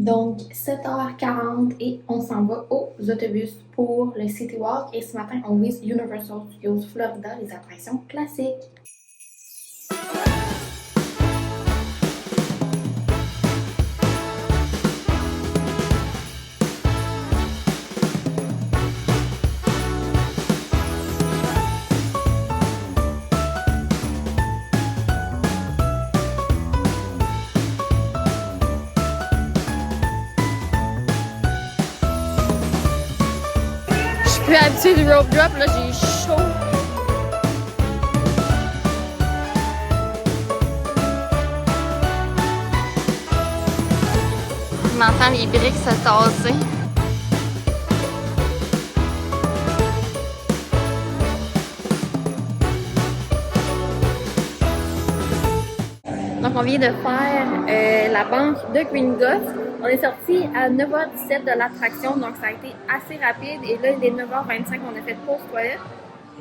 Donc, 7h40 et on s'en va aux autobus pour le City Walk. Et ce matin, on vise Universal Studios Florida, les attractions classiques. Je suis plus habituée du rope drop, là j'ai chaud. Je m'entends les briques se tasser. Donc on vient de faire la banque de Gringotts. On est sorti à 9h17 de l'attraction, donc ça a été assez rapide. Et là, il est 9h25, on a fait pause toilette.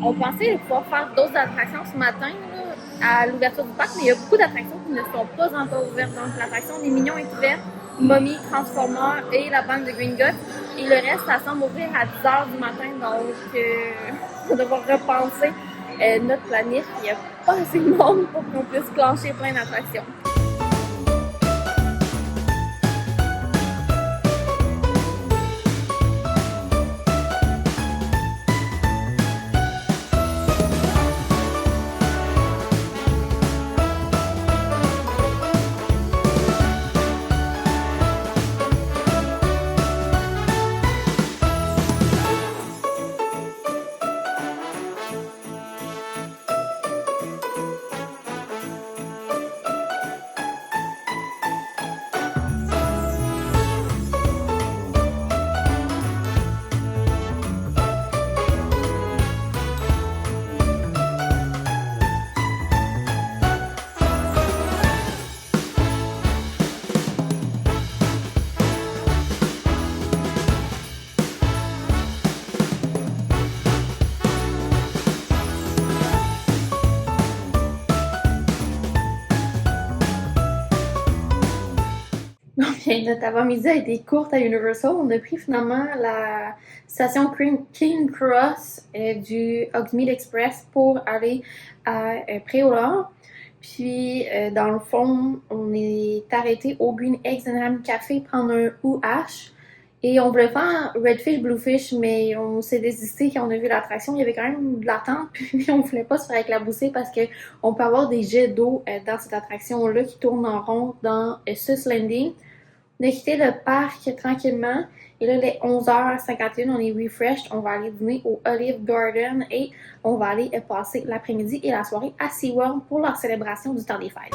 On pensait pouvoir faire d'autres attractions ce matin là, à l'ouverture du parc, mais il y a beaucoup d'attractions qui ne sont pas encore ouvertes. Donc l'attraction des Mignons est ouverte, Mommy, Transformer et la banque de Gringotts. Et le reste, ça semble ouvrir à 10h du matin, donc on va devoir repenser notre planif. Il n'y a pas assez de monde pour qu'on puisse clencher plein d'attractions. Donc, notre avant-midi a été courte à Universal. On a pris finalement la station King Cross du Hogsmeade Express pour aller à Préolard. Puis, dans le fond, on est arrêté au Green Eggs and Ham Café prendre un OH. Et on voulait faire Redfish, Bluefish, mais on s'est désisté quand on a vu l'attraction. Il y avait quand même de l'attente, puis on voulait pas se faire éclabousser parce qu'on peut avoir des jets d'eau dans cette attraction-là qui tournent en rond dans Sus Landing. On a quitté le parc tranquillement. Et là, il est 11h51, on est refreshed. On va aller dîner au Olive Garden et on va aller passer l'après-midi et la soirée à SeaWorld pour leur célébration du temps des fêtes.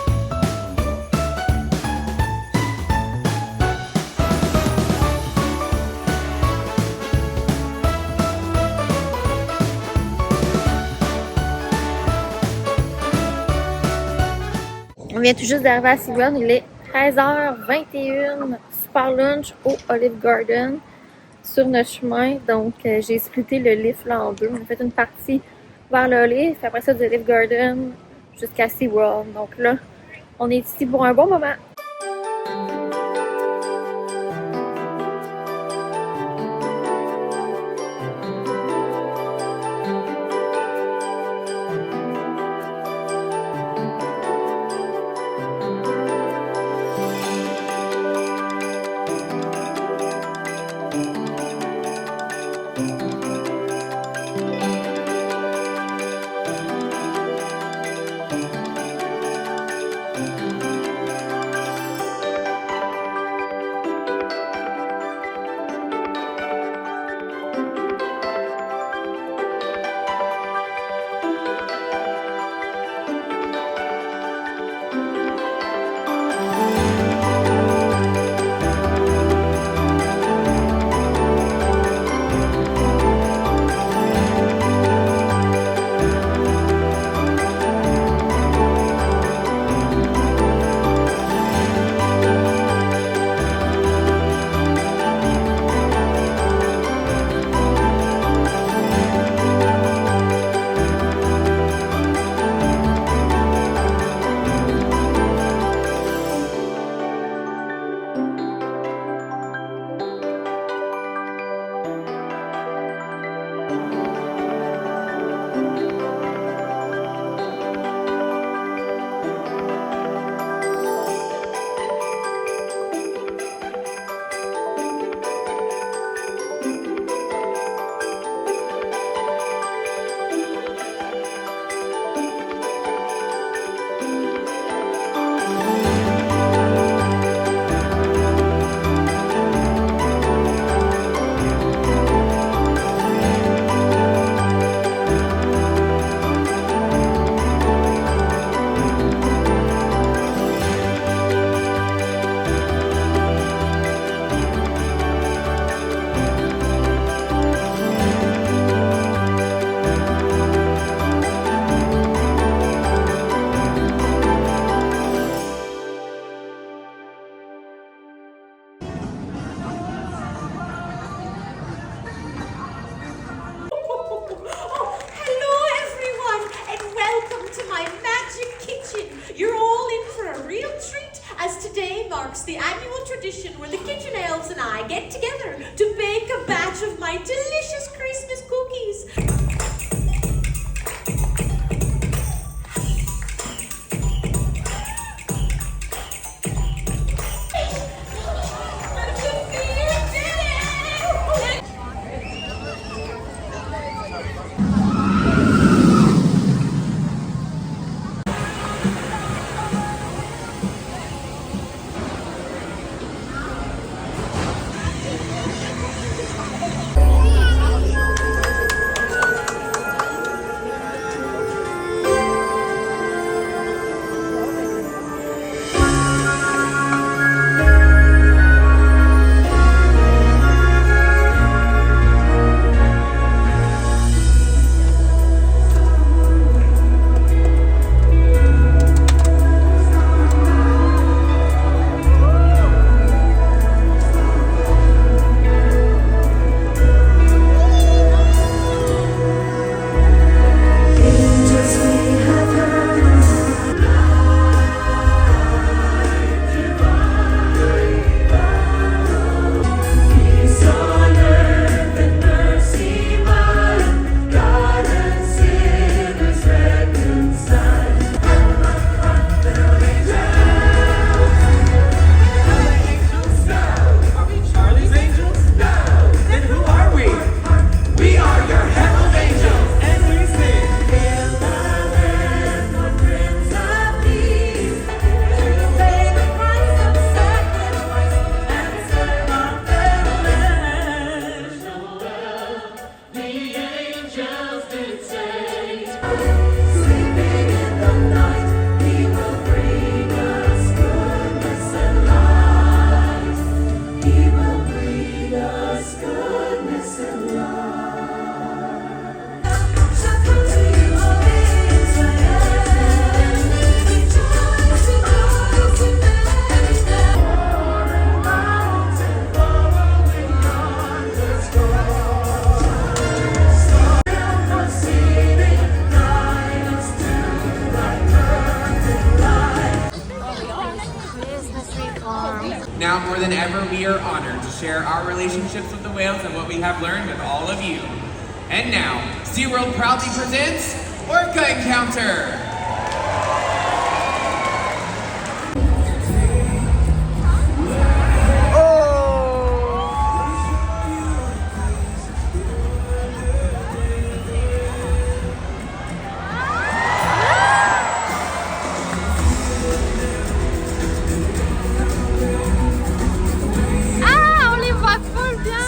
On vient tout juste d'arriver à SeaWorld. Il est 13h21, super lunch au Olive Garden sur notre chemin. Donc, j'ai splitté le lift là en deux. On a fait une partie vers le Olive, puis après ça du Olive Garden jusqu'à SeaWorld. Donc là, on est ici pour un bon moment. the annual tradition where the kitchen elves and I get together to bake a batch of my delicious Christmas cookies. Now more than ever, we are honored to share our relationships with the whales and what we have learned with all of you. And now, SeaWorld proudly presents Orca Encounter! Ah, on les voit pas bien!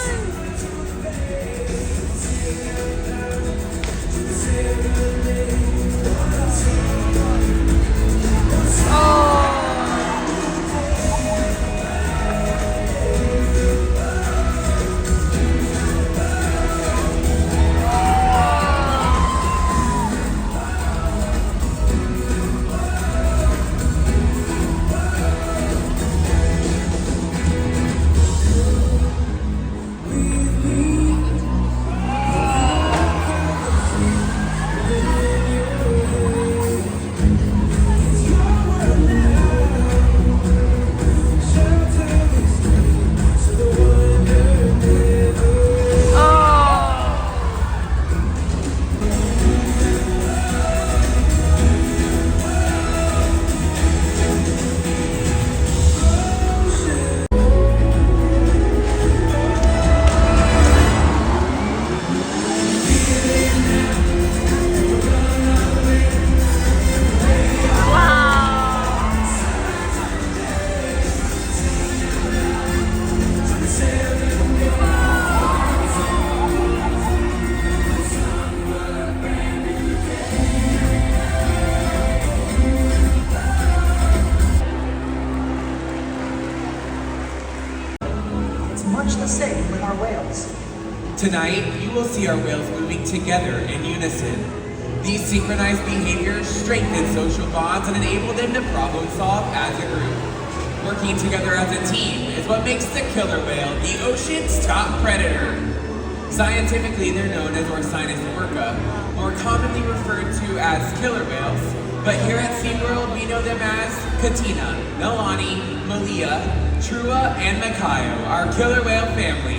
Much the same with our whales. Tonight, you will see our whales moving together in unison. These synchronized behaviors strengthen social bonds and enable them to problem solve as a group. Working together as a team is what makes the killer whale the ocean's top predator. Scientifically, they're known as Orcinus orca, more commonly referred to as killer whales, but here at SeaWorld, we know them as Katina, Melani, Malia, Trua and Makayo, our killer whale family.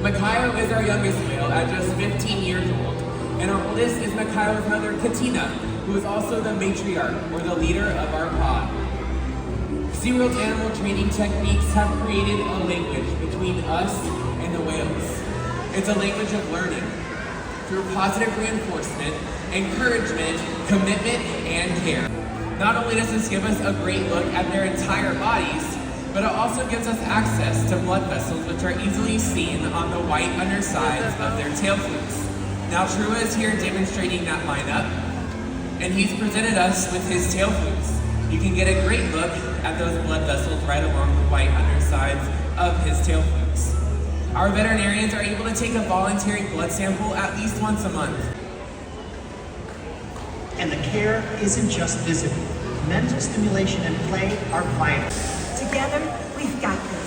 Makayo is our youngest whale at just 15 years old, and our oldest is Makayo's mother, Katina, who is also the matriarch, or the leader of our pod. SeaWorld's animal training techniques have created a language between us and the whales. It's a language of learning through positive reinforcement, encouragement, commitment, and care. Not only does this give us a great look at their entire bodies, but it also gives us access to blood vessels which are easily seen on the white undersides of their tail flukes. Now Trua is here demonstrating that lineup, and he's presented us with his tail flukes. You can get a great look at those blood vessels right along the white undersides of his tail flukes. Our veterinarians are able to take a voluntary blood sample at least once a month. And the care isn't just physical. Mental stimulation and play are vital. Together, we've got this.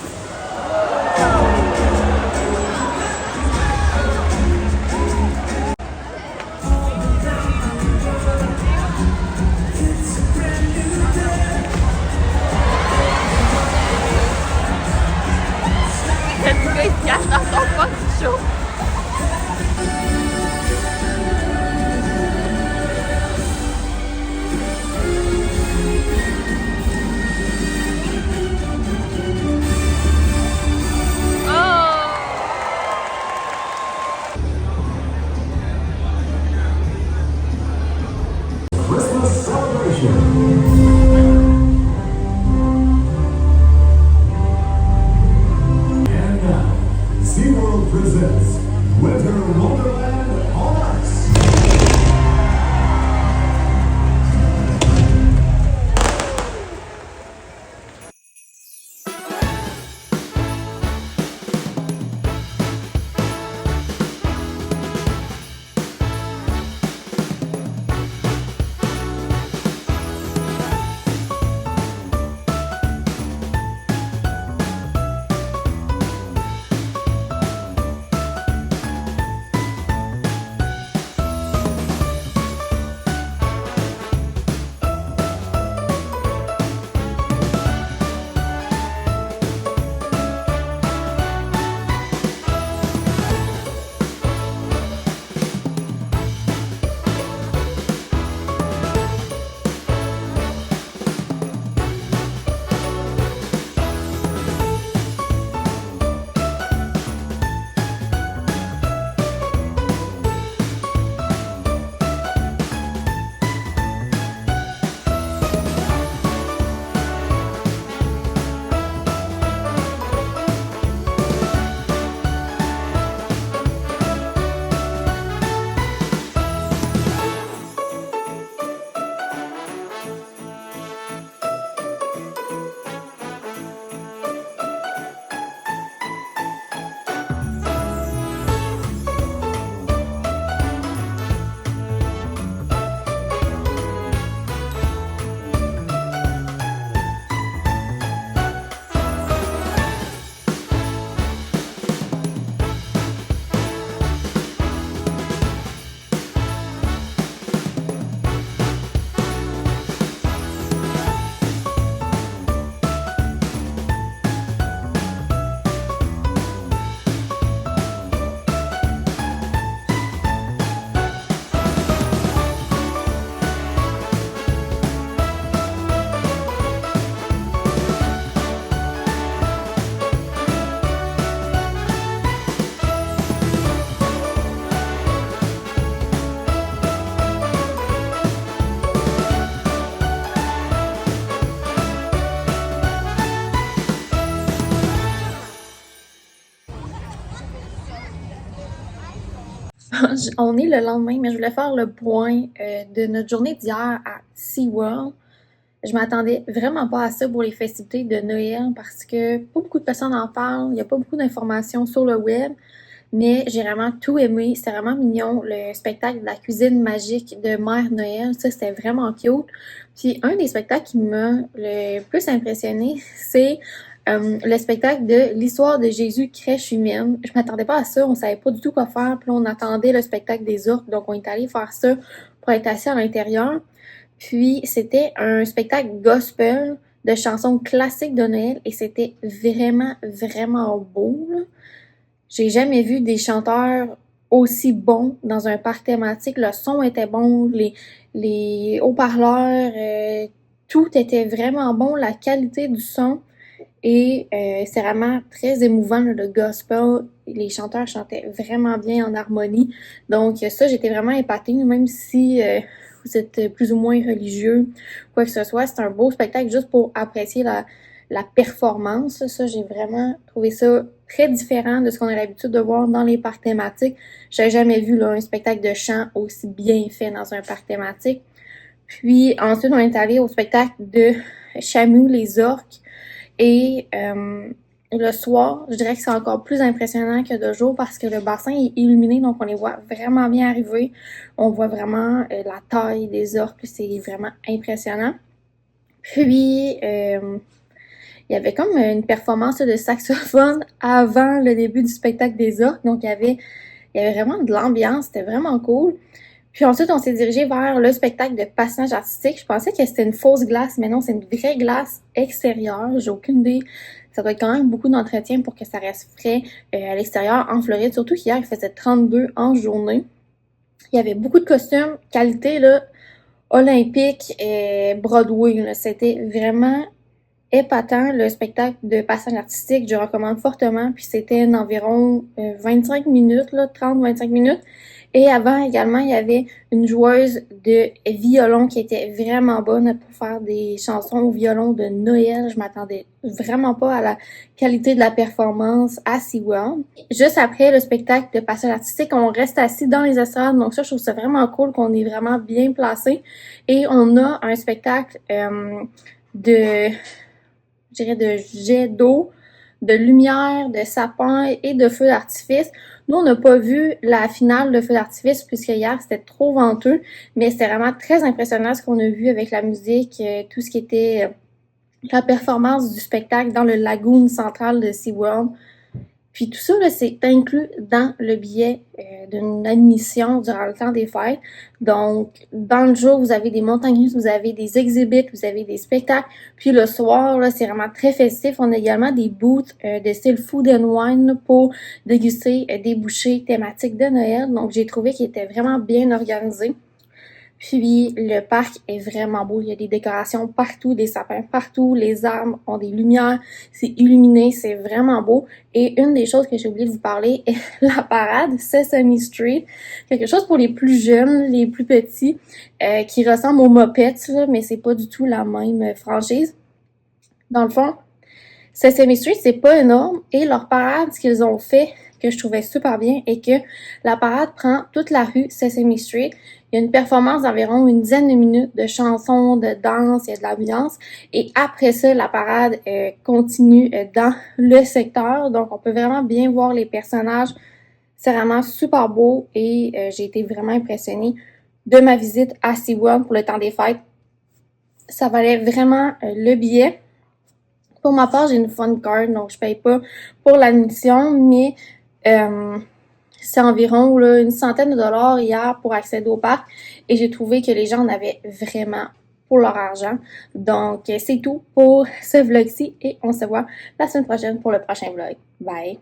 Le gars, il se cache dans son pot chaud. Christmas celebration. And now, SeaWorld presents Winter Wonderland on Ice. On est le lendemain, mais je voulais faire le point de notre journée d'hier à SeaWorld. Je m'attendais vraiment pas à ça pour les festivités de Noël parce que pas beaucoup de personnes en parlent, il n'y a pas beaucoup d'informations sur le web, mais j'ai vraiment tout aimé. C'était vraiment mignon, le spectacle de la cuisine magique de Mère Noël, ça c'était vraiment cute. Puis un des spectacles qui m'a le plus impressionné, c'est le spectacle de l'histoire de Jésus crèche humaine. Je m'attendais pas à ça, on savait pas du tout quoi faire, puis là, on attendait le spectacle des orques, donc on est allé faire ça pour être assis à l'intérieur. Puis c'était un spectacle gospel, de chansons classiques de Noël et c'était vraiment, vraiment beau, là. J'ai jamais vu des chanteurs aussi bons dans un parc thématique. Le son était bon, les haut-parleurs, tout était vraiment bon, la qualité du son. Et c'est vraiment très émouvant, là, le gospel. Les chanteurs chantaient vraiment bien en harmonie. Donc ça, j'étais vraiment épatée, même si vous êtes plus ou moins religieux, quoi que ce soit. C'est un beau spectacle juste pour apprécier la performance. Ça, j'ai vraiment trouvé ça très différent de ce qu'on a l'habitude de voir dans les parcs thématiques. J'avais jamais vu là, un spectacle de chant aussi bien fait dans un parc thématique. Puis ensuite, on est allé au spectacle de Shamu, les orques. Et le soir, je dirais que c'est encore plus impressionnant que de jour parce que le bassin est illuminé, donc on les voit vraiment bien arriver. On voit vraiment la taille des orques, c'est vraiment impressionnant. Puis, il y avait comme une performance de saxophone avant le début du spectacle des orques, donc il y avait vraiment de l'ambiance, c'était vraiment cool. Puis ensuite, on s'est dirigé vers le spectacle de patinage artistique. Je pensais que c'était une fausse glace, mais non, c'est une vraie glace extérieure. J'ai aucune idée. Ça doit être quand même beaucoup d'entretien pour que ça reste frais à l'extérieur en Floride. Surtout qu'hier, il faisait 32 en journée. Il y avait beaucoup de costumes, qualité là, olympique et Broadway. Là. C'était vraiment épatant, le spectacle de patinage artistique. Je recommande fortement. Puis c'était environ 25 minutes, là, 30-25 minutes. Et avant, également, il y avait une joueuse de violon qui était vraiment bonne pour faire des chansons au violon de Noël. Je m'attendais vraiment pas à la qualité de la performance à SeaWorld. Juste après le spectacle de patinage artistique, on reste assis dans les estrades. Donc ça, je trouve ça vraiment cool qu'on est vraiment bien placé. Et on a un spectacle de jets d'eau, de lumière, de sapins et de feux d'artifice. Nous, on n'a pas vu la finale de feux d'artifice puisque hier, c'était trop venteux, mais c'était vraiment très impressionnant ce qu'on a vu avec la musique, tout ce qui était la performance du spectacle dans le lagoon central de SeaWorld. Puis tout ça, là, c'est inclus dans le billet d'une admission durant le temps des fêtes. Donc, dans le jour, vous avez des montagnes russes, vous avez des exhibits, vous avez des spectacles. Puis le soir, là, c'est vraiment très festif. On a également des booths de style food and wine là, pour déguster des bouchées thématiques de Noël. Donc, j'ai trouvé qu'il était vraiment bien organisé. Puis, le parc est vraiment beau. Il y a des décorations partout, des sapins partout. Les arbres ont des lumières. C'est illuminé. C'est vraiment beau. Et une des choses que j'ai oublié de vous parler est la parade Sesame Street. Quelque chose pour les plus jeunes, les plus petits, qui ressemble aux Muppets, là, mais c'est pas du tout la même franchise. Dans le fond, Sesame Street, c'est pas énorme. Et leur parade, ce qu'ils ont fait, que je trouvais super bien, est que la parade prend toute la rue Sesame Street. Il y a une performance d'environ une dizaine de minutes de chansons, de danse, il y a de l'ambiance. Et après ça, la parade continue dans le secteur. Donc, on peut vraiment bien voir les personnages. C'est vraiment super beau et j'ai été vraiment impressionnée de ma visite à SeaWorld pour le temps des fêtes. Ça valait vraiment le billet. Pour ma part, j'ai une fun card, donc je paye pas pour l'admission, mais c'est environ là, une centaine de dollars hier pour accéder au parc et j'ai trouvé que les gens en avaient vraiment pour leur argent. Donc, c'est tout pour ce vlog-ci et on se voit la semaine prochaine pour le prochain vlog. Bye!